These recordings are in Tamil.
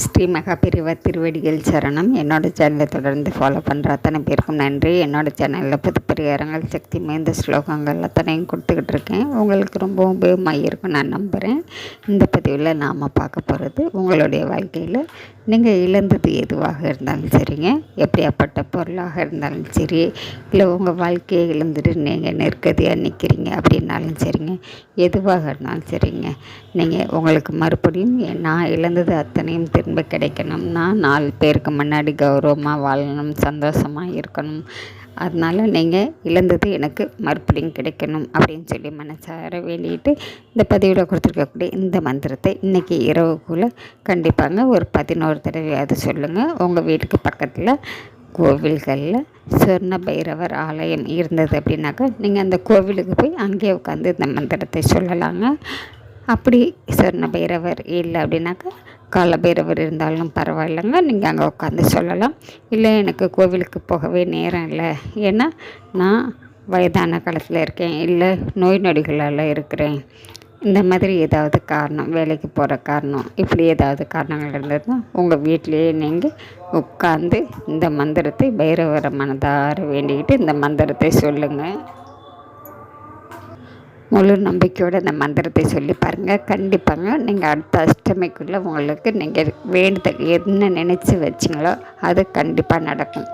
ஸ்ரீ மகாபிரிவா திருவடிகள் சரணம். என்னோடய சேனலை தொடர்ந்து ஃபாலோ பண்ணுற அத்தனை பேருக்கும் நன்றி. என்னோடய சேனலில் புது பரிகாரங்கள், சக்தி மேந்த ஸ்லோகங்கள் அத்தனையும் கொடுத்துக்கிட்டு இருக்கேன். உங்களுக்கு ரொம்ப உபயோகமாக இருக்கும் நான் நம்புகிறேன். இந்த பதிவில் நாம் பார்க்க போகிறது, உங்களுடைய வாழ்க்கையில் நீங்கள் இழந்தது எதுவாக இருந்தாலும் சரிங்க, எப்படியாப்பட்ட பொருளாக இருந்தாலும் சரி, இல்லை உங்கள் வாழ்க்கையை இழந்துட்டு நீங்கள் நெருக்கதியாக நிற்கிறீங்க அப்படின்னாலும் சரிங்க, எதுவாக இருந்தாலும் சரிங்க, நீங்கள் உங்களுக்கு மறுபடியும் நான் இழந்தது அத்தனையும் திரும்ப கிடைக்கணும், நான் 4 பேருக்கு முன்னாடி கௌரவமாக வாழணும், சந்தோஷமாக இருக்கணும், அதனால் நீங்கள் இழந்தது எனக்கு மறுபடியும் கிடைக்கணும் அப்படின்னு சொல்லி மனசார வேண்டிட்டு இந்த பதிவில் கொடுத்துருக்கக்கூடிய இந்த மந்திரத்தை இன்றைக்கி இரவுக்குள்ளே கண்டிப்பாங்க ஒரு 11 தடவையாவது சொல்லுங்கள். உங்கள் வீட்டுக்கு பக்கத்தில் கோவில்களில் சொர்ண பைரவர் ஆலயம் இருந்தது அப்படின்னாக்கா நீங்கள் அந்த கோவிலுக்கு போய் அங்கேயே உட்காந்து இந்த மந்திரத்தை சொல்லலாங்க. அப்படி சொர்ண பைரவர் இல்லை அப்படின்னாக்கா கால பைரவர் இருந்தாலும் பரவாயில்லைங்க, நீங்கள் அங்கே உட்காந்து சொல்லலாம். இல்லை எனக்கு கோவிலுக்கு போகவே நேரம் இல்லை, ஏன்னா நான் வயதான காலத்தில் இருக்கேன், இல்லை நோய் நொடிகளால் இருக்கிறேன், இந்த மாதிரி ஏதாவது காரணம், வேலைக்கு போகிற காரணம், இப்படி ஏதாவது காரணங்கள் இருந்ததுன்னா உங்கள் வீட்டிலையே நீங்கள் உட்காந்து இந்த மந்திரத்தை பைரவரை மனதார வேண்டிக்கிட்டு இந்த மந்திரத்தை சொல்லுங்கள். முழு நம்பிக்கையோடு இந்த மந்திரத்தை சொல்லி பாருங்கள். கண்டிப்பாங்க நீங்கள் அடுத்த அஷ்டமிக்குள்ளே உங்களுக்கு நீங்கள் வேண்டுதல் என்ன நினச்சி வச்சிங்களோ அது கண்டிப்பாக நடக்கும்.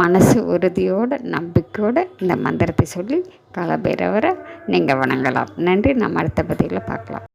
மனசு உறுதியோடு நம்பிக்கையோடு இந்த மந்திரத்தை சொல்லி காலபைரவரை நீங்கள் வணங்கலாம். நன்றி. நம்ம அடுத்த பதிவில் பார்க்கலாம்.